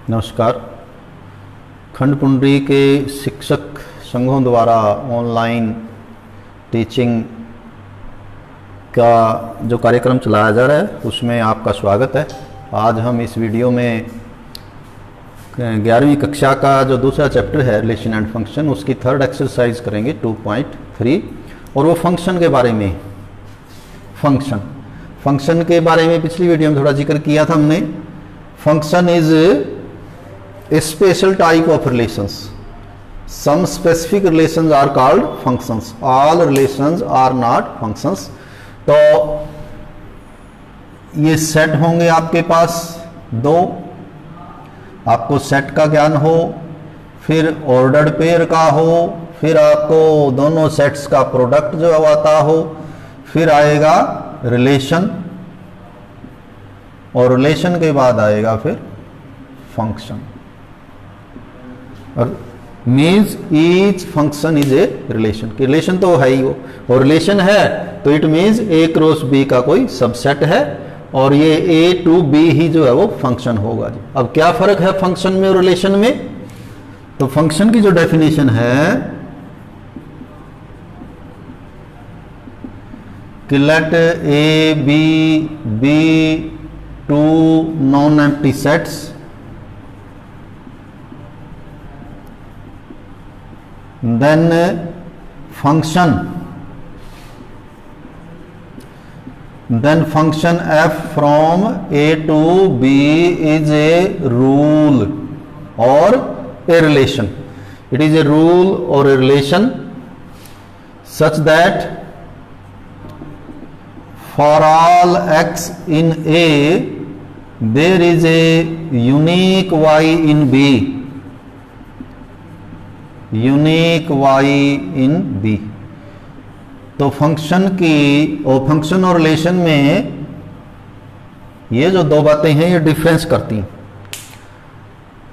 नमस्कार। खंड कुंडली के शिक्षक संघों द्वारा ऑनलाइन टीचिंग का जो कार्यक्रम चलाया जा रहा है उसमें आपका स्वागत है। आज हम इस वीडियो में 11वीं कक्षा का जो दूसरा चैप्टर है रिलेशन एंड फंक्शन, उसकी थर्ड एक्सरसाइज करेंगे 2.3 और वो फंक्शन के बारे में। फंक्शन के बारे में पिछली वीडियो में थोड़ा जिक्र किया था हमने। Function is a special type of relations. Some specific relations are called functions. All relations are not functions. तो ये सेट होंगे आपके पास दो, आपको सेट का ज्ञान हो, फिर ऑर्डर्ड पेयर का हो, फिर आपको दोनों सेट्स का प्रोडक्ट जो आता हो, फिर आएगा रिलेशन और रिलेशन के बाद आएगा फिर फंक्शन। और means each function is a relation. Relation तो है ही वो, और रिलेशन है तो it means A cross B का कोई सबसेट है और ये ए टू बी ही जो है वो फंक्शन होगा जी। अब क्या फर्क है फंक्शन में और रिलेशन में? तो फंक्शन की जो डेफिनेशन है कि let A B two non empty sets, then function f from a to b is a rule or a relation. It is a rule or a relation such that for all x in a there is a unique y in b, unique y in b। तो function की और function और relation में ये जो दो बातें हैं ये डिफरेंस करती हैं।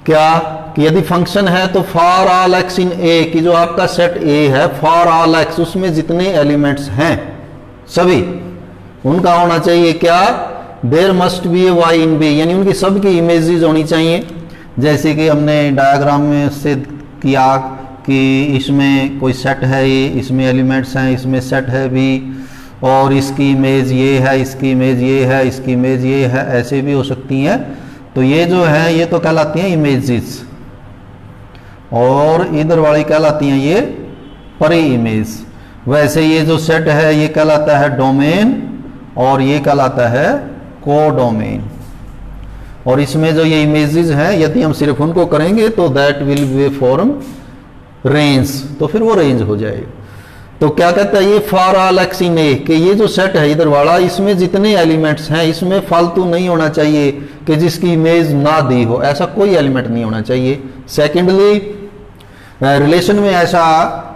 क्या कि यदि फंक्शन है तो for all x in a की जो आपका सेट a है, फॉर ऑल x उसमें जितने एलिमेंट्स हैं सभी उनका होना चाहिए क्या? There must be a y in b, यानी उनकी सबकी इमेजेस होनी चाहिए। जैसे कि हमने डायग्राम में से किया कि इसमें कोई सेट है ये, इसमें एलिमेंट्स हैं, इसमें सेट है भी, और इसकी इमेज ये है, इसकी इमेज ये है, इसकी इमेज ये है, ऐसे भी हो सकती हैं। तो ये जो है ये तो कहलाती हैं इमेजेस, और इधर वाली कहलाती हैं ये परी इमेज। वैसे ये जो सेट है ये कहलाता है डोमेन और ये कहलाता है कोडोमेन। और इसमें जो ये इमेजेस हैं यदि हम सिर्फ उनको करेंगे तो that will be form range, तो फिर वो रेंज हो जाएगा। तो क्या कहता है ये फॉर ऑल एक्स इन ए कि ये जो सेट है इधर वाला, इसमें जितने एलिमेंट्स हैं इसमें फालतू नहीं होना चाहिए कि जिसकी इमेज ना दी हो, ऐसा कोई एलिमेंट नहीं होना चाहिए। सेकेंडली रिलेशन में ऐसा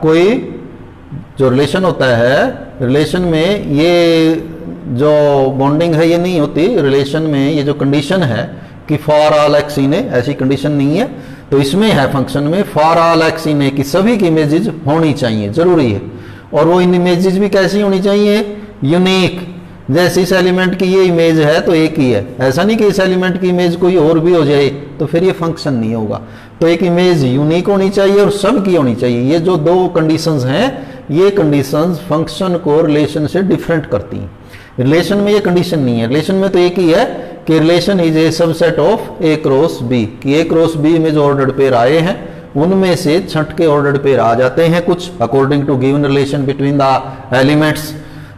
कोई जो रिलेशन होता है, रिलेशन में ये जो बॉन्डिंग है ये नहीं होती। रिलेशन में ये जो कंडीशन है कि फॉर ऑल एक्स इन ए, ऐसी कंडीशन नहीं है। तो इसमें है फंक्शन में फॉर ऑल एक्स इन ए की सभी की इमेजेस होनी चाहिए, जरूरी है। और वो इन इमेजेस भी कैसी होनी चाहिए? यूनिक। जैसे इस एलिमेंट की ये इमेज है तो एक ही है, ऐसा नहीं कि इस एलिमेंट की इमेज कोई और भी हो जाए तो फिर ये फंक्शन नहीं होगा। तो एक इमेज यूनिक होनी चाहिए और सब की होनी चाहिए। ये जो दो कंडीशंस हैं ये कंडीशंस फंक्शन को रिलेशन से डिफरेंट करती हैं। रिलेशन में ये कंडीशन नहीं है। रिलेशन में तो एक ही है कि relation is a subset of A cross B, कि ए क्रॉस बी में जो ऑर्डर्ड पेयर आए हैं उनमें से छठ के ऑर्डर्ड पेयर आ जाते हैं कुछ according to given relation between the elements.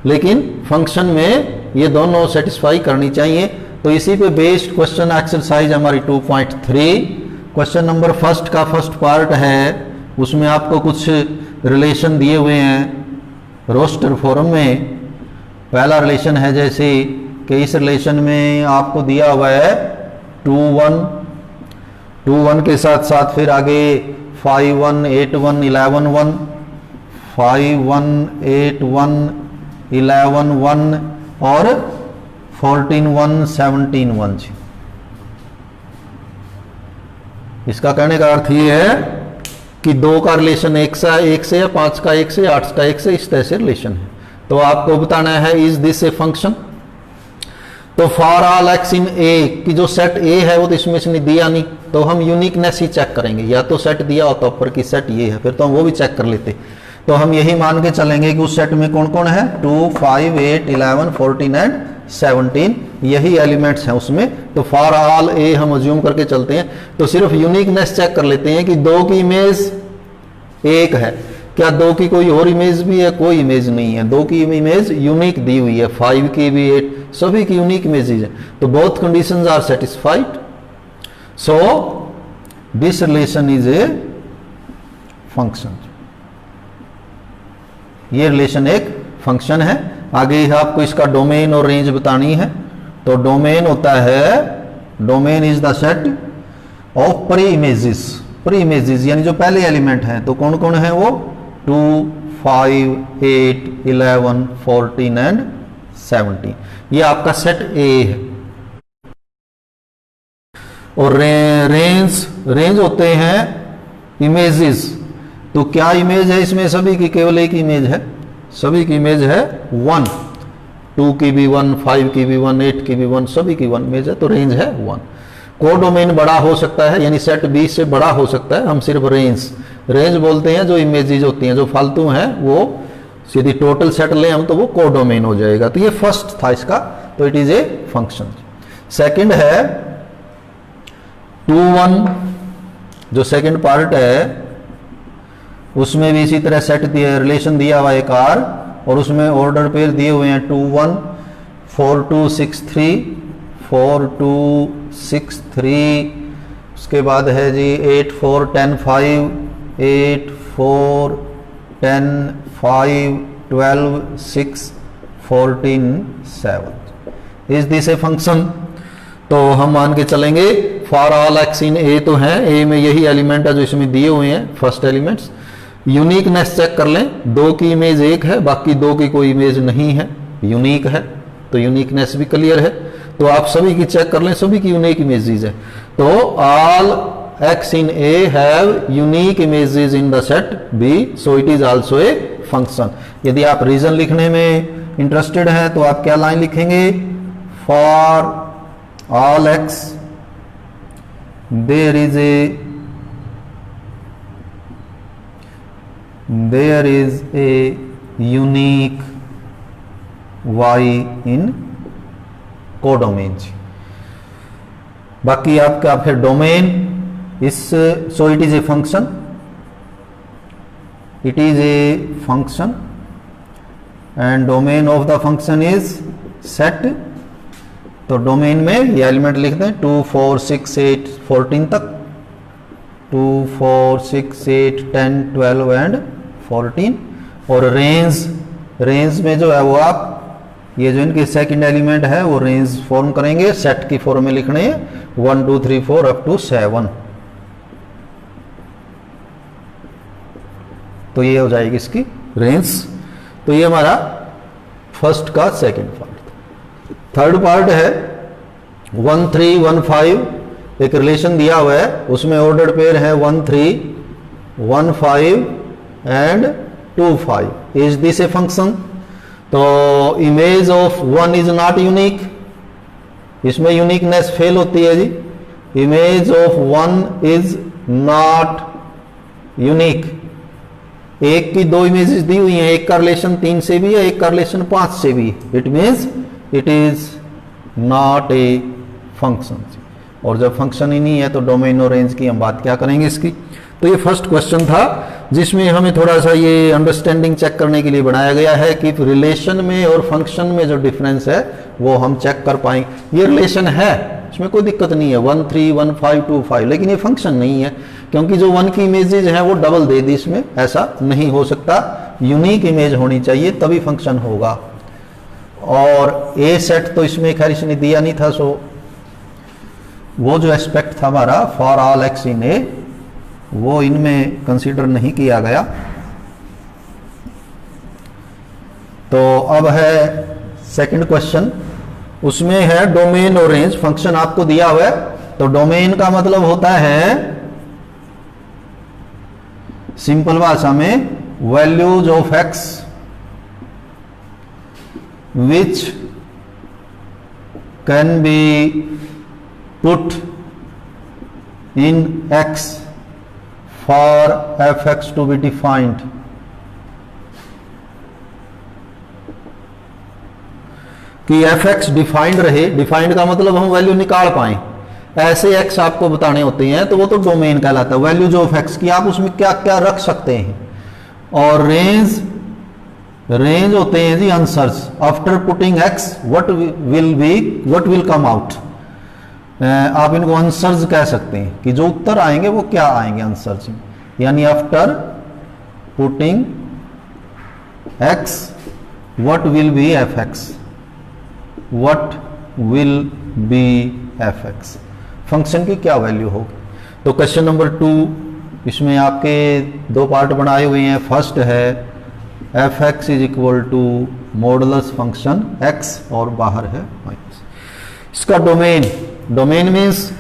लेकिन फंक्शन में ये दोनों सेटिस्फाई करनी चाहिए। तो इसी पे बेस्ड क्वेश्चन एक्सरसाइज हमारी 2.3। क्वेश्चन नंबर फर्स्ट का फर्स्ट पार्ट है, उसमें आपको कुछ रिलेशन दिए हुए हैं रोस्टर फॉर्म में। पहला रिलेशन है जैसे कि इस रिलेशन में आपको दिया हुआ है 2 1 के साथ साथ फिर आगे 5 1 8 1 11 1, 5 1 8 1 11 1 और 14 1 17 1। इसका कहने का अर्थ ये है कि 2 का रिलेशन 1 से या 5 का 1 से 8 का 1 से, इस तरह से रिलेशन है। तो आपको बताना है इज दिस ए फंक्शन। तो फॉर ऑल एक्स इन ए की जो सेट ए है वो तो इसमें से नहीं दिया नहीं, तो हम यूनिकनेस ही चेक करेंगे, या तो सेट दिया होता ऊपर की सेट ये है फिर तो हम वो भी चेक कर लेते। तो हम यही मान के चलेंगे कि उस सेट में कौन कौन है, 2 5 8 11 14 एंड 17 यही एलिमेंट्स हैं उसमें। तो फॉर ऑल ए हम अज्यूम करके चलते हैं, तो सिर्फ यूनिकनेस चेक कर लेते हैं कि 2 की इमेज 1 है, क्या 2 की कोई और इमेज भी है, कोई इमेज नहीं है, 2 की इमेज यूनिक दी हुई है, 5 की भी 8 सभी की यूनिक इमेजेस है। तो both conditions are satisfied, so this relation is a function. ये रिलेशन एक फंक्शन है। आगे आपको इसका डोमेन और रेंज बतानी है। तो डोमेन होता है, domain is the set of pre images, pre images यानी जो पहले एलिमेंट हैं। तो कौन कौन है वो, 2 5 8 11 14 एंड 17 ये आपका सेट ए है। और रेंज होते हैं इमेजेस। तो क्या इमेज है इसमें, सभी की केवल एक इमेज है, सभी की इमेज है 1, 2 की भी 1 5 की भी 1 8 की भी 1 सभी की 1 इमेज है, तो रेंज है 1। कोडोमेन बड़ा हो सकता है यानी सेट बी से बड़ा हो सकता है, हम सिर्फ रेंज बोलते हैं जो इमेजेस होती हैं, जो फालतू हैं वो यदि टोटल सेट लें हम तो वो कोडोमेन हो जाएगा। तो ये फर्स्ट था इसका, तो it is a function. Second है 2 1, जो सेकंड पार्ट है उसमें भी इसी तरह सेट दिया, रिलेशन दिया हुआ एक आर, और उसमें ऑर्डर पेयर दिए हुए हैं 2 1 4 2 6 3 4 2 6 3, उसके बाद है जी 8 4 10 5 8 4 10 5 12 6 14 7 इज दिस ए फंक्शन। तो हम मान के चलेंगे फॉर ऑल एक्स इन ए, तो है ए में यही एलिमेंट है जो इसमें दिए हुए हैं फर्स्ट एलिमेंट्स। यूनिकनेस चेक कर लें, 2 की इमेज 1 है, बाकी 2 की कोई इमेज नहीं है, यूनिक है, तो यूनिकनेस भी क्लियर है। तो आप सभी की चेक कर लें, सभी की यूनिक इमेजेस है। तो all X in A have unique images in the set B, so it is also a function. यदि आप रीजन लिखने में इंटरेस्टेड हैं तो आप क्या लाइन लिखेंगे, for all X there is a unique y in codomain. बाकी आपका फिर domain is, so it is a function, it is a function and domain of the function is set. तो डोमेन में ये एलिमेंट लिख दें 2 4 6 8 14 तक, 2 4 6 8 10 12 एंड 14। और रेंज में जो है वो आप ये जो इनके सेकंड एलिमेंट है वो रेंज फॉर्म करेंगे, सेट की फॉर्म में लिखने 1 2 3 4 अप टू 7। तो ये हो जाएगी इसकी रेंज। तो ये हमारा फर्स्ट का सेकंड पार्ट। थर्ड पार्ट है 1 3 1 5, एक रिलेशन दिया हुआ है, उसमें ऑर्डर्ड पेयर है 1 3 1 5 and 2 5। Is this a function? तो image of 1 is not unique, इसमें यूनिकनेस फेल होती है जी। Image of 1 is not unique. एक की 2 इमेजेस दी हुई हैं, एक का रिलेशन 3 से भी है, एक का रिलेशन 5 से भी, it means it is not a function. और जब फंक्शन ही नहीं है तो डोमेन और रेंज की हम बात क्या करेंगे इसकी। तो ये फर्स्ट क्वेश्चन था जिसमें हमें थोड़ा सा ये अंडरस्टैंडिंग चेक करने के लिए बनाया गया है कि रिलेशन में और फंक्शन में जो डिफरेंस है वो हम चेक कर पाएंगे। ये रिलेशन है, इसमें कोई दिक्कत नहीं है, 1 3 1 5 2 5, लेकिन ये फंक्शन नहीं है क्योंकि जो 1 की इमेजेज है वो डबल दे दी, इसमें ऐसा नहीं हो सकता, यूनिक इमेज होनी चाहिए तभी फंक्शन होगा। और ए सेट तो इसमें खैर इसने दिया नहीं था, सो वो जो एस्पेक्ट था हमारा फॉर ऑल एक्स इन ए वो इनमें कंसीडर नहीं किया गया। तो अब है सेकंड क्वेश्चन, उसमें है डोमेन और रेंज। फंक्शन आपको दिया हुआ है, तो डोमेन का मतलब होता है सिंपल भाषा में values of X which can be put in x for f(x) to be defined. कि f(x) डिफाइंड रहे, डिफाइंड का मतलब हम वैल्यू निकाल पाए, ऐसे x आपको बताने होते हैं तो वो तो डोमेन कहलाता है। वैल्यूज ऑफ x की आप उसमें क्या क्या रख सकते हैं। और रेंज होते हैं जी answers. After putting x what will come out. आप इनको आंसर्स कह सकते हैं कि जो उत्तर आएंगे वो क्या आएंगे आंसर्स में। यानी after putting x what will be f(x), what will be f(x), function की क्या वैल्यू होगी। तो क्वेश्चन नंबर 2 इसमें आपके दो पार्ट बनाए हुए हैं। फर्स्ट है f(x) is equal to modulus function x और बाहर है माइनस। इसका डोमेन मीन्स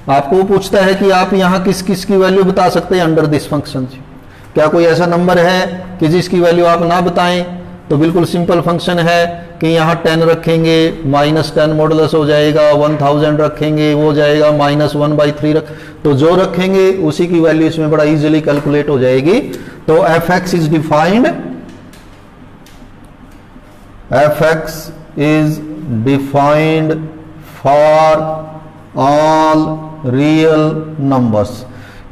आपको पूछता है कि आप यहाँ किस किस की वैल्यू बता सकते हैं अंडर दिस फंक्शन। क्या कोई ऐसा नंबर है कि जिसकी वैल्यू आप ना बताएं। तो बिल्कुल सिंपल फंक्शन है कि यहाँ 10 रखेंगे -10 मॉडुलस हो जाएगा, 1000 रखेंगे वो जाएगा -1/3 रख, तो जो रखेंगे उसी की वैल्यू इसमें बड़ा इजीली कैलकुलेट हो जाएगी। तो f(x) is defined for all real numbers.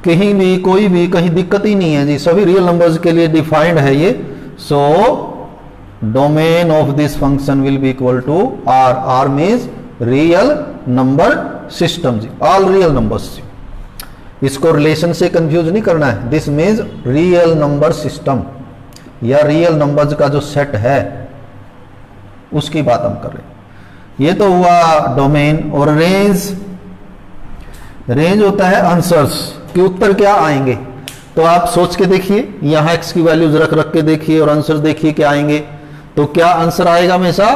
कहीं भी कोई भी कहीं दिक्कत ही नहीं है जी, सभी रियल नंबर्स के लिए डिफाइंड है ये। So domain of this function will be equal to R means real number system जी, ऑल रियल नंबर्स। इसको रिलेशन से कंफ्यूज नहीं करना है। This means real number system या रियल नंबर्स का जो सेट है उसकी बात हम कर रहे हैं। ये तो हुआ डोमेन। और रेंज होता है आंसर्स कि उत्तर क्या आएंगे। तो आप सोच के देखिए, यहाँ x की वैल्यूज रख के देखिए और आंसर देखिए क्या आएंगे। तो क्या आंसर आएगा हमेशा,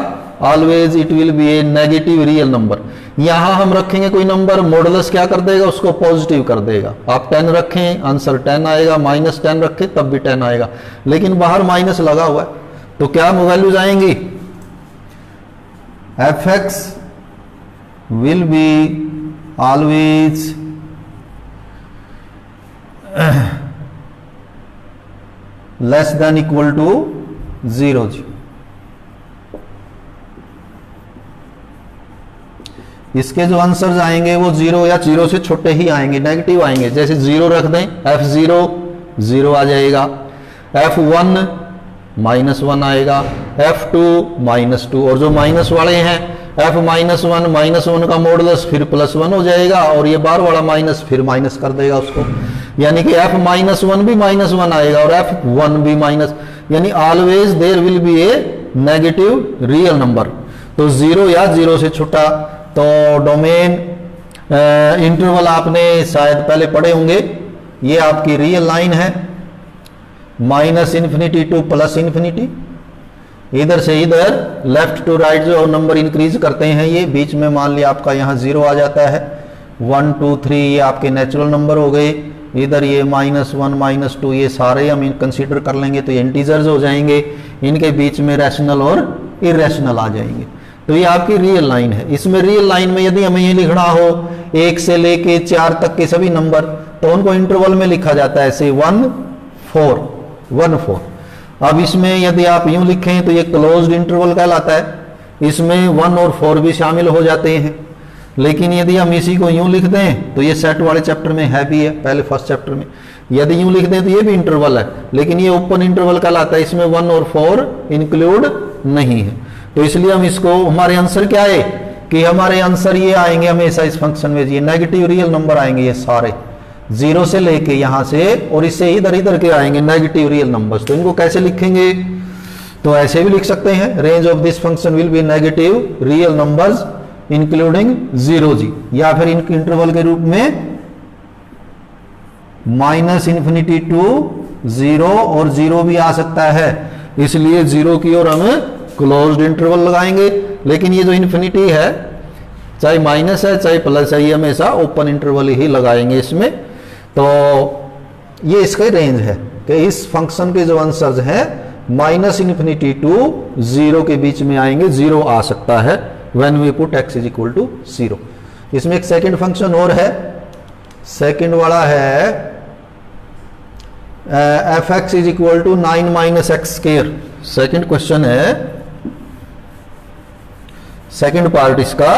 always it will be a negative real number. यहां हम रखेंगे कोई नंबर, मॉडुलस क्या कर देगा, उसको पॉजिटिव कर देगा। आप 10 रखें आंसर 10 आएगा, -10 रखें तब भी 10 आएगा, लेकिन बाहर माइनस लगा हुआ है। तो क्या वैल्यूज आएंगी, f(x) will be always less than equal to 0 जी। इसके जो आंसर्स आएंगे वो 0 या 0 से छोटे ही आएंगे, नेगेटिव आएंगे। जैसे 0 रख दें, f(0) 0 आ जाएगा, f(1) -1 आएगा, f(2) -2, और जो माइनस वाले हैं f-1 का मॉडुलस फिर +1 हो जाएगा, और ये बार वाला माइनस फिर माइनस कर देगा उसको। यानी कि f-1 भी -1 आएगा और f(1) भी माइनस, यानी always there will be a negative real number. तो 0 या 0 से छोटा। तो डोमेन इंटरवल आपने शायद पहले पढ़े होंगे। ये आपकी रियल लाइन है, -∞ टू +∞। इधर से इधर लेफ्ट टू राइट जो नंबर इंक्रीज करते हैं, ये बीच में मान लिया आपका यहाँ 0 आ जाता है। 1 2 3 ये आपके नेचुरल नंबर हो गए। इधर ये -1 -2 ये सारे हम कंसीडर कर लेंगे, तो ये इंटीजर्स हो जाएंगे। इनके बीच में रैशनल और इरेशनल आ जाएंगे। तो ये आपकी रियल लाइन है। इसमें रियल लाइन में यदि हमें ये लिखना हो 1 से लेके 4 तक के सभी नंबर, तो उनको इंटरवल में लिखा जाता है ऐसे 1 4 1 4। अब इसमें यदि आप यूं लिखें तो ये क्लोज्ड इंटरवल कहलाता है। इसमें 1 और 4 भी शामिल हो जाते हैं। लेकिन यदि हम इसी को यूं लिख दें तो ये सेट वाले चैप्टर में है भी है, पहले फर्स्ट चैप्टर में। यदि यूं लिख दें तो ये भी इंटरवल है, लेकिन ये ओपन इंटरवल कहलाता है। इसमें 1 और 4 इंक्लूड नहीं है। तो इसलिए हम इसको, हमारे आंसर क्या है कि हमारे आंसर ये आएंगे हमेशा इस फंक्शन में, ये नेगेटिव रियल नंबर आएंगे, ये सारे 0 से लेके यहां से और इससे इधर इधर के आएंगे नेगेटिव रियल नंबर्स। तो इनको कैसे लिखेंगे, तो ऐसे भी लिख सकते हैं, range of this function will B negative real numbers including 0 जी, या फिर इनके इंटरवल के रूप में -∞ टू 0 और 0 भी आ सकता है। इसलिए 0 की ओर हम क्लोज्ड इंटरवल लगाएंगे। लेकिन ये जो इन्फिनिटी है, चाहे माइनस है चाहे प्लस है, ये हमेशा ओपन इंटरवल ही लगाएंगे इसमें। तो ये इसका रेंज है कि इस फंक्शन के जो आंसर्स हैं -∞ टू 0 के बीच में आएंगे। 0 आ सकता है when we put x is equal to 0। इसमें एक सेकंड फंक्शन और है, सेकंड वाला है F X is equal to 9 minus X square. Second question है, सेकंड पार्ट इसका,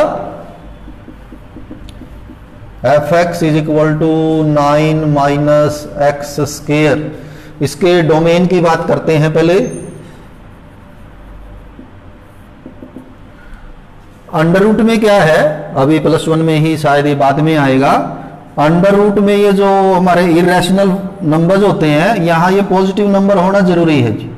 F X is equal to 9 minus X square. इसके डोमेन की बात करते हैं पहले। अंडर रूट में क्या है, अभी +1 में ही शायद ये बाद में आएगा। अंडर रूट में ये जो हमारे इरेशनल नंबर्स होते हैं, यहां ये पॉजिटिव नंबर होना जरूरी है जी।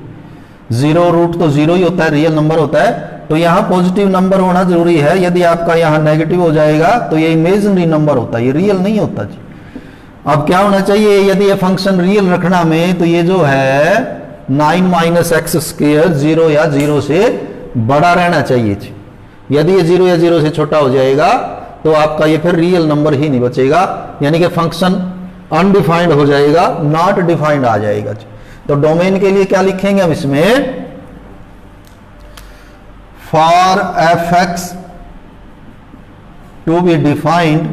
0 रूट तो 0 ही होता है, रियल नंबर होता है, तो यहां पॉजिटिव नंबर होना जरूरी है। यदि आपका यहां नेगेटिव हो जाएगा तो ये इमेजिनरी नंबर होता है, ये रियल नहीं होता जी। अब क्या होना चाहिए, यदि ये फंक्शन रियल रखना में, तो ये जो है 9 माइनस एक्स स्क्वायर 0 या 0 से बड़ा रहना चाहिए जी। यदि ये 0 या 0 से छोटा हो जाएगा तो आपका ये फिर रियल नंबर ही नहीं बचेगा, यानी कि फंक्शन अनडिफाइंड हो जाएगा, नॉट डिफाइंड आ जाएगा जी। तो डोमेन के लिए क्या लिखेंगे हम इसमें, for F X to be defined,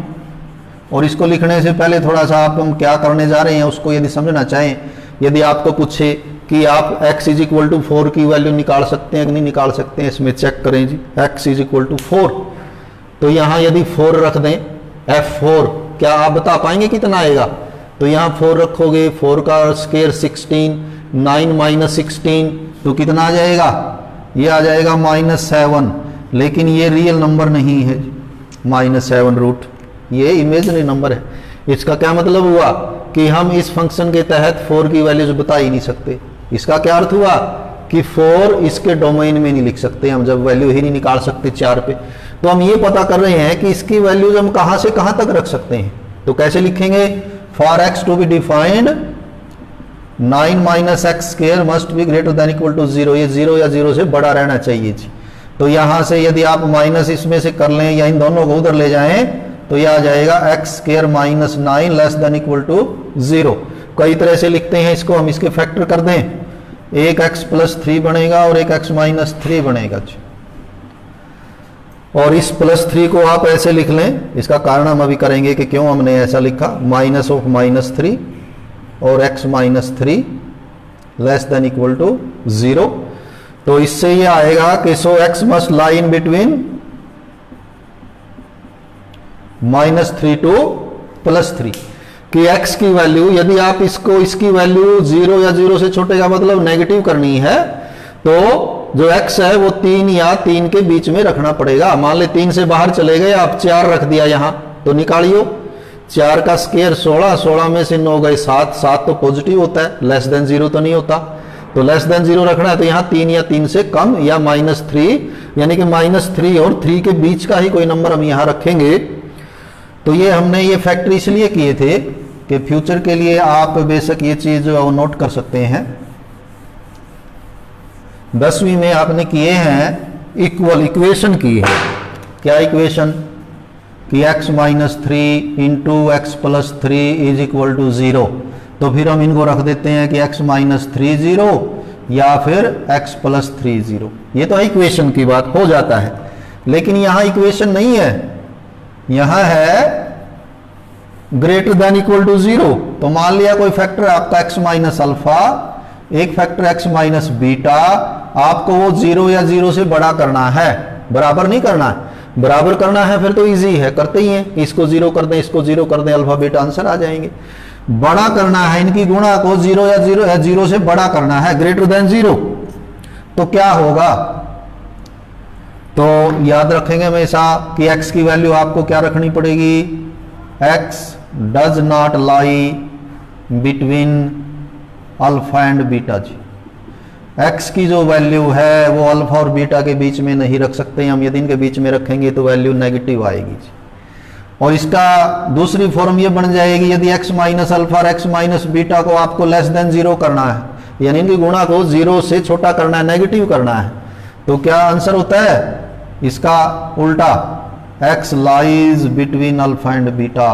और इसको लिखने से पहले थोड़ा सा आप हम क्या करने जा रहे हैं उसको यदि समझना चाहें, यदि आपको पूछे कि आप x इज इक्वल टू 4 की वैल्यू निकाल सकते हैं कि नहीं निकाल सकते हैं, इसमें चेक करें जी। x इज इक्वल टू 4, तो यहां यदि 4 रख दें, f4, क्या आप बता पाएंगे कितना आएगा? तो यहां 4 रखोगे, 4 का स्क्वायर 16, 9 माइनस 16 तो कितना आ जाएगा, ये आ जाएगा -7। लेकिन ये रियल नंबर नहीं है, -7 रूट, ये इमेजिनरी नंबर है। इसका क्या मतलब हुआ कि हम इस फंक्शन के तहत 4 की वैल्यूज बता ही नहीं सकते। इसका क्या अर्थ हुआ कि 4 इसके डोमेन में नहीं लिख सकते हम, जब वैल्यू ही नहीं निकाल सकते 4 पे। तो हम ये पता कर रहे हैं कि इसकी वैल्यूज हम कहां से कहां तक रख सकते हैं। तो कैसे लिखेंगे, for x to be defined 9 minus X square must be greater than equal to 0, ये 0 या 0 से बड़ा रहना चाहिए जी। तो यहां से यदि आप माइनस इसमें से कर लें या इन दोनों को उधर ले जाएं तो यह आ जाएगा X square minus 9 less than equal to 0। कई तरह से लिखते हैं इसको हम, इसके फैक्टर कर दें, एक x प्लस 3 बनेगा और एक x माइनस 3 बनेगा जी। और इस +3 को आप ऐसे लिख लें, इसका कारण हम अभी करेंगे कि क्यों हमने ऐसा लिखा, माइनस ऑफ -3 और x minus 3 less than equal to 0। तो इससे ये आएगा कि so x must lie in between -3 to +3, कि x की वैल्यू, यदि आप इसको इसकी वैल्यू 0 या 0 से छोटे का मतलब नेगेटिव करनी है, तो जो x है वो 3 या 3 के बीच में रखना पड़ेगा। मान ले 3 से बाहर चले गए, आप 4 रख दिया यहां, तो निकालियो 4 का स्क्वायर 16, 16 में से 9 गए 7, 7 तो पॉजिटिव होता है, लेस देन 0 तो नहीं होता। तो लेस देन 0 रखना है तो यहां 3 या 3 से कम या -3, यानी कि -3 और 3 के बीच का ही कोई नंबर हम यहां रखेंगे। तो ये हमने ये फैक्टर इसलिए किए थे कि फ्यूचर के लिए आप बेशक ये चीज नोट कर सकते हैं। 10वीं में आपने किए हैं इक्वल इक्वेशन की है, क्या इक्वेशन, कि x minus 3 into X plus 3 is equal to 0। तो फिर हम इनको रख देते हैं कि x माइनस 3 0 या फिर x प्लस 3 0। ये तो इक्वेशन की बात हो जाता है, लेकिन यहां इक्वेशन नहीं है, यहां है ग्रेटर देन इक्वल टू 0। तो मान लिया कोई फैक्टर आपका x माइनस अल्फा, एक फैक्टर x माइनस बीटा, आपको वो 0 या 0 से बड़ा करना है, बराबर नहीं करना है। बराबर करना है फिर तो इजी है, करते ही हैं, इसको 0 कर दें, इसको 0 कर दें, अल्फा बीटा आंसर आ जाएंगे। बड़ा करना है, इनकी गुणा को 0 या 0 से बड़ा करना है, ग्रेटर देन 0, तो क्या होगा, तो याद रखेंगे हमेशा कि x की वैल्यू आपको क्या रखनी पड़ेगी, x does not lie between alpha and beta जी। x की जो वैल्यू है वो अल्फा और बीटा के बीच में नहीं रख सकते हम, यदि इनके बीच में रखेंगे तो वैल्यू नेगेटिव आएगी जी। और इसका दूसरी फॉर्म ये बन जाएगी, यदि x माइनस अल्फा और x माइनस बीटा को आपको लेस देन 0 करना है, यानी इनकी गुणा को 0 से छोटा करना है, नेगेटिव करना है, तो क्या आंसर होता है इसका उल्टा, x lies between alpha and beta.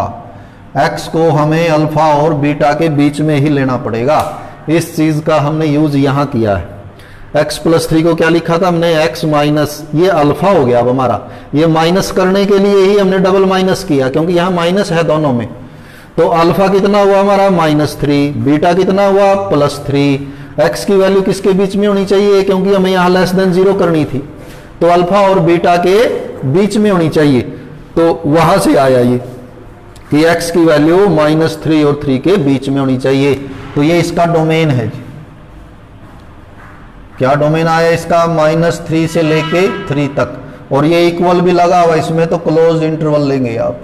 x को हमें अल्फा और बीटा के बीच में ही लेना पड़ेगा, इस चीज का हमने यूज यहां किया है। x प्लस 3 को क्या लिखा था हमने, x माइनस, ये अल्फा हो गया अब हमारा, ये माइनस करने के लिए ही हमने डबल माइनस किया क्योंकि यहाँ माइनस है दोनों में। तो अल्फा कितना हुआ हमारा -3, बीटा कितना हुआ +3, x की वैल्यू किसके बीच में होनी चाहिए क्योंकि हमें यहाँ लेस देन 0 करनी थी, तो अल्फा और बीटा के बीच में होनी चाहिए। तो वहां से आया ये कि x की वैल्यू -3 और 3 के बीच में होनी चाहिए। तो ये इसका डोमेन है जी। क्या डोमेन आया इसका, -3 से लेके 3 तक, और ये इक्वल भी लगा हुआ इसमें, तो क्लोज इंटरवल लेंगे आप।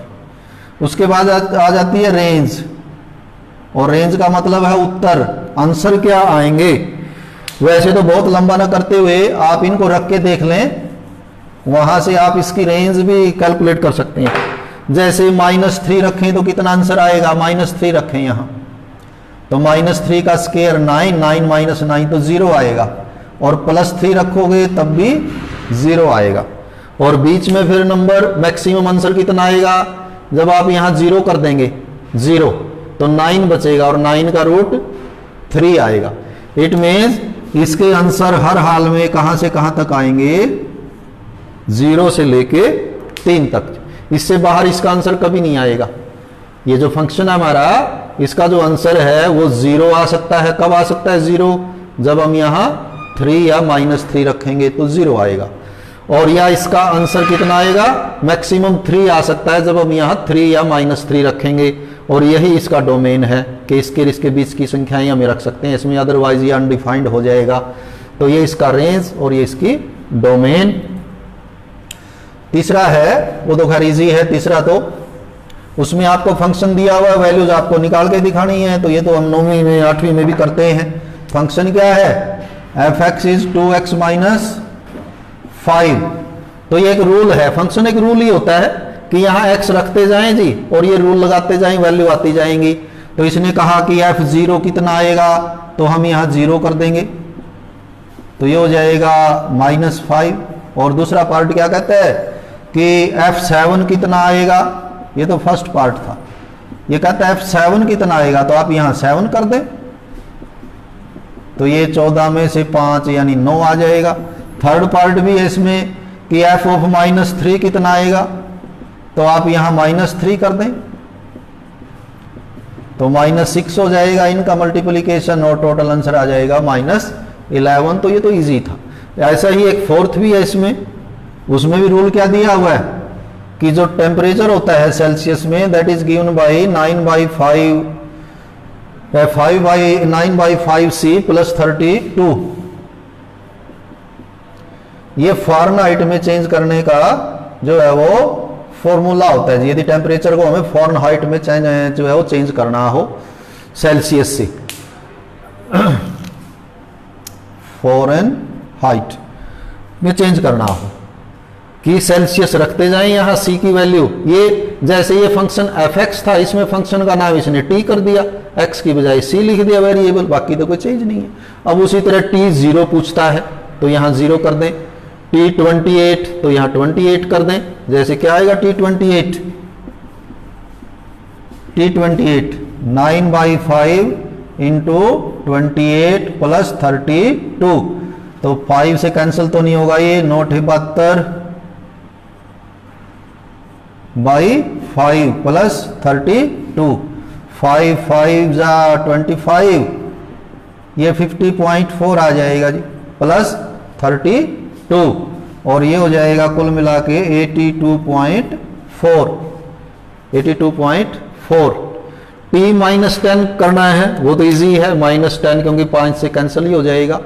उसके बाद आ जाती है रेंज, और रेंज का मतलब है उत्तर, आंसर क्या आएंगे। वैसे तो बहुत लंबा ना करते हुए आप इनको रख के देख लें, वहां से आप इसकी रेंज भी कैलकुलेट कर सकते हैं। जैसे -3 रखें तो कितना आंसर आएगा, -3 रखें यहां, तो -3 का स्क्वायर 9, 9 - 9 तो 0 आएगा, और +3 रखोगे तब भी 0 आएगा। और बीच में फिर नंबर मैक्सिमम आंसर कितना आएगा, जब आप यहां 0 कर देंगे 0, तो 9 बचेगा, और 9 का रूट 3 आएगा। इट मीन्स इसके आंसर हर हाल में कहां से कहां तक आएंगे, 0 से लेके 3 तक। इससे बाहर इसका आंसर कभी नहीं आएगा। ये जो फंक्शन है हमारा, इसका जो आंसर है वो 0 आ सकता है। कब आ सकता है 0, जब हम यहां 3 या -3 रखेंगे तो 0 आएगा। और या इसका आंसर कितना आएगा, मैक्सिमम 3 आ सकता है जब हम यहां 3 या -3 रखेंगे। और यही इसका डोमेन है कि इसके बीच की संख्याएं हमें रख सकते हैं इसमें, अदरवाइज ये अनडिफाइंड हो जाएगा। तो ये इसका रेंज और ये इसकी डोमेन। तीसरा है वो तो खैर इजी है, तीसरा तो उसमें आपको फंक्शन दिया हुआ है, वैल्यूज आपको निकाल के दिखानी है। तो ये तो हम 9वीं में 8वीं में भी करते हैं। फंक्शन क्या है, f(x) इज 2x - 5। तो ये एक रूल है, फंक्शन एक रूल ही होता है कि यहाँ x रखते जाएं जी, और ये रूल लगाते जाएं, वैल्यू आती जाएंगी। तो इसने कहा कि f0 कितना आएगा, तो हम यहाँ 0 कर देंगे, तो ये हो जाएगा -5। और दूसरा पार्ट क्या कहता है कि f7 कितना आएगा, ये तो फर्स्ट पार्ट था। ये कहता है f7 कितना आएगा, तो आप यहां 7 कर दें, तो ये 14 में से 5 यानी 9 आ जाएगा। थर्ड पार्ट भी है इसमें कि f ऑफ -3 कितना आएगा, तो आप यहां -3 कर दें, तो -6 हो जाएगा इनका मल्टीप्लीकेशन, और टोटल आंसर आ जाएगा -11। तो ये तो इजी था। ऐसा ही एक फोर्थ भी है इसमें, उसमें भी रूल क्या दिया हुआ है कि जो टेम्परेचर होता है सेल्सियस में, that is given by 5/9/5C + 32। ये फ़ारेनहाइट में चेंज करने का जो है वो फॉर्मूला होता है। यदि टेम्परेचर को हमें फ़ारेनहाइट में जो है वो चेंज करना हो सेल्सियस से, फ़ारेनहाइट में चेंज करना हो, कि सेल्सियस रखते जाएं यहाँ c की वैल्यू। ये जैसे ये फंक्शन f(x) था, इसमें फंक्शन का नाम इसने t कर दिया, x की बजाय c लिख दिया वेरिएबल, बाकी तो कोई चेंज नहीं है। अब उसी तरह t 0 पूछता है तो यहाँ 0 कर दें, t 28 तो यहाँ 28 कर दें। जैसे क्या आएगा t 28 9/5 इंटू 28 + 32, तो 5 से कैंसिल तो नहीं होगा, ये 9/72 + 32, 5 5 जा 25, ये 50.4 आ जाएगा जी, प्लस 32, और ये हो जाएगा कुल मिला के 82.4। t -10 करना है, वो तो इजी है, -10 क्योंकि 5 से कैंसिल ही हो जाएगा।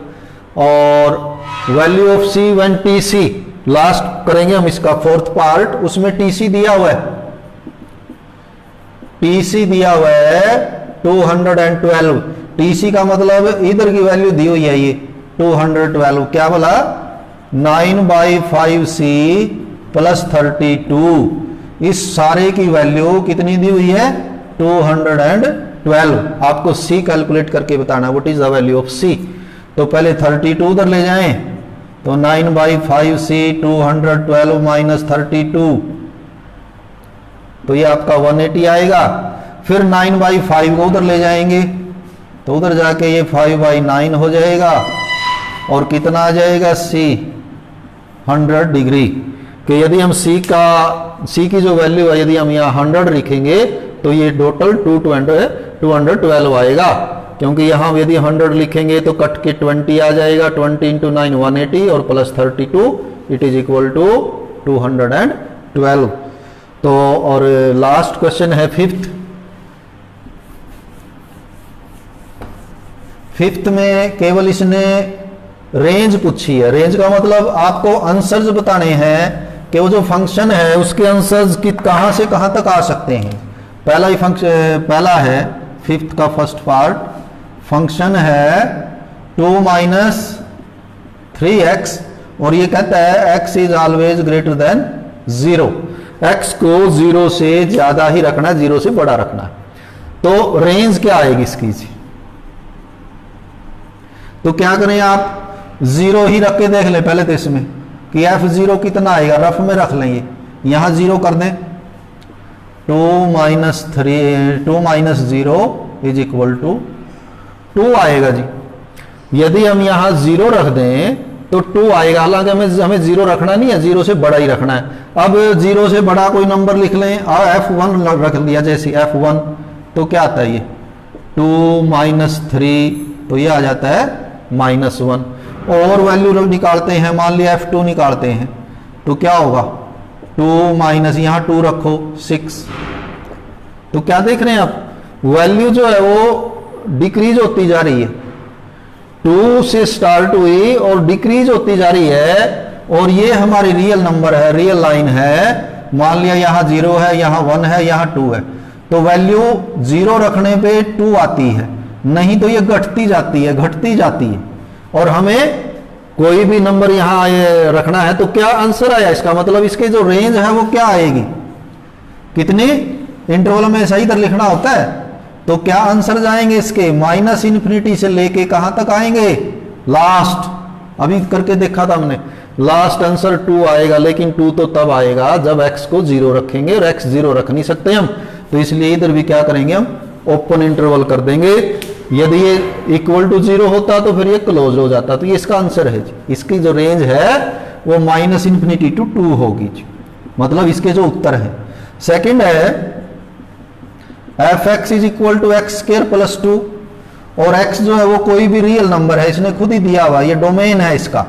और value of c when tc, last करेंगे हम इसका फोर्थ पार्ट, उसमें tc दिया हुआ है, tc दिया हुआ है 212। tc का मतलब इधर की वैल्यू दी हुई है, ये 212 क्या बोला, 9/5c + 32। इस सारे की वैल्यू कितनी दी हुई है, 212। आपको c कैलकुलेट करके बताना, what is the value of c। तो पहले 32 उधर ले जाएं, तो 9/5c 212 - 32, तो ये आपका 180 आएगा। फिर 9/5 को उधर ले जाएंगे, तो उधर जाके ये 5/9 हो जाएगा, और कितना आ जाएगा C 100 डिग्री। कि यदि हम C की जो वैल्यू है यदि हम यहाँ 100 लिखेंगे तो ये टोटल 212 आएगा, क्योंकि यहाँ यदि 100 लिखेंगे तो कट के 20 आ जाएगा, 20 इंटू 9 180 और plus 32 it is equal to 212। तो और लास्ट क्वेश्चन है फिफ्थ में केवल इसने रेंज पूछी है। रेंज का मतलब आपको आंसर्स बताने हैं कि वो जो फंक्शन है उसके आंसर्स कहां से कहां तक आ सकते हैं। पहला है फिफ्थ का फर्स्ट पार्ट, फंक्शन है 2 माइनस 3x और ये कहता है x is always greater than 0। x को 0 से ज्यादा ही रखना है, 0 से बड़ा रखना है। तो रेंज क्या आएगी इसकी जी? तो क्या करें आप 0 ही रख के देख ले पहले तो इसमें कि f0 कितना आएगा, रफ में रख लेंगे, यहां 0 कर दें। 2 माइनस 0 इज इक्वल टू 2 आएगा जी। यदि हम यहां 0 रख दें तो 2 आएगा, हालांकि हमें 0 रखना नहीं है, 0 से बड़ा ही रखना है। अब 0 से बड़ा कोई नंबर लिख लें और f1 रख लिया, जैसे f1 तो क्या आता है ये 2 माइनस 3 तो ये आ जाता है -1। और वैल्यू निकालते हैं, मान लिया f2 निकालते हैं तो क्या होगा 2 माइनस यहाँ 2 रखो 6। तो क्या देख रहे हैं आप, वैल्यू जो है वो डिक्रीज होती जा रही है, 2 से स्टार्ट हुई और डिक्रीज होती जा रही है। और ये हमारी रियल नंबर है, रियल लाइन है। मान लिया यहाँ 0 है, यहाँ 1 है, यहाँ 2 है, तो वैल्यू 0 रखने पे 2 आती है, नहीं तो ये घटती जाती है। और हमें कोई भी नंबर यहाँ रखना है तो क्या आंसर आया, इसका मतलब इसके जो रेंज है वो क्या आएगी, कितनी इंटरवल में ऐसा इधर लिखना होता है। तो क्या आंसर जाएंगे इसके -∞ से लेके कहां तक आएंगे, लास्ट। अभी करके देखा था हमने, लास्ट आंसर 2 आएगा, लेकिन 2 तो तब आएगा जब x को 0 रखेंगे और x 0 रख नहीं सकते हम, तो इसलिए इधर भी क्या करेंगे हम ओपन इंटरवल कर देंगे। यदि ये इक्वल टू 0 होता तो फिर ये क्लोज हो जाता। तो ये इसका आंसर है जी। इसकी जो रेंज है वो -∞ to 2 होगी जी, मतलब इसके जो उत्तर है। सेकंड है f(x) is equal to x² plus 2, और x जो है वो कोई भी रियल नंबर है, इसने खुद ही दिया हुआ, ये डोमेन है इसका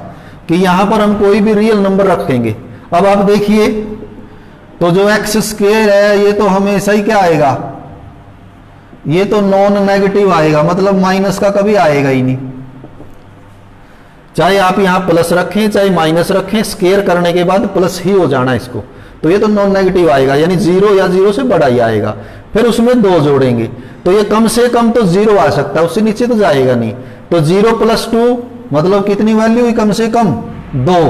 कि यहां पर हम कोई भी रियल नंबर रखेंगे। अब आप देखिए तो जो x² है ये तो हमेशा ही क्या आएगा, ये तो नॉन नेगेटिव आएगा, मतलब माइनस का कभी आएगा ही नहीं। चाहे आप यहां प्लस रखें चाहे माइनस रखें, स्केयर करने के बाद प्लस ही हो जाना इसको, तो ये तो नॉन नेगेटिव आएगा, यानी 0 या 0 से बड़ा ही आएगा। फिर उसमें 2 जोड़ेंगे तो ये कम से कम तो 0 आ सकता है, उससे नीचे तो जाएगा नहीं। तो 0 + 2 मतलब कितनी वैल्यू हुई, कम से कम 2।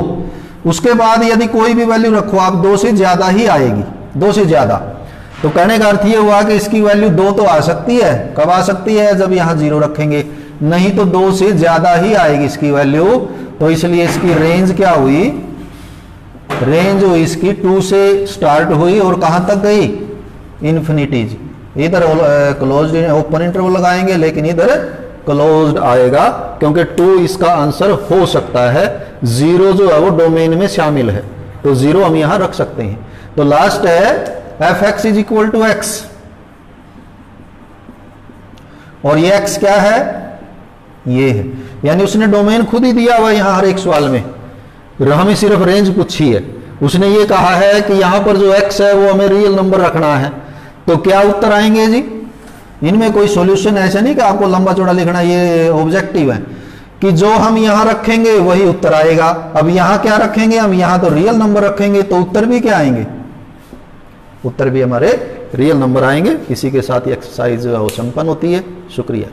उसके बाद यदि कोई भी वैल्यू रखो आप 2 से ज्यादा ही आएगी, 2 से ज्यादा। तो कहने का अर्थ ये हुआ कि इसकी वैल्यू 2 तो आ सकती है, कब आ सकती है, जब यहां 0 रखेंगे, नहीं तो 2 से ज्यादा ही आएगी इसकी वैल्यू। तो इसलिए इसकी रेंज क्या हुई, रेंज हुई इसकी 2 से स्टार्ट हुई और कहां तक गई, इन्फिनिटी। इधर क्लोज्ड ओपन इंटरवल लगाएंगे, लेकिन इधर क्लोज्ड आएगा क्योंकि 2 इसका आंसर हो सकता है, 0 जो है वो डोमेन में शामिल है, तो 0 हम यहां रख सकते हैं। तो लास्ट है f(x) is equal to x, और ये x क्या है, ये है, यानी उसने डोमेन खुद ही दिया हुआ यहां हर एक सवाल में, हमें सिर्फ रेंज पूछी है। उसने ये कहा है कि यहां पर जो x है वो हमें रियल नंबर रखना है, तो क्या उत्तर आएंगे जी। इनमें कोई सॉल्यूशन ऐसा नहीं कि आपको लंबा चौड़ा लिखना, ये ऑब्जेक्टिव है कि जो हम यहां रखेंगे वही उत्तर आएगा। अब यहां क्या रखेंगे हम, यहां तो रियल नंबर रखेंगे, तो उत्तर भी क्या आएंगे, उत्तर भी हमारे रियल नंबर आएंगे। इसी के साथ ये एक्सरसाइज संपन्न होती है। शुक्रिया।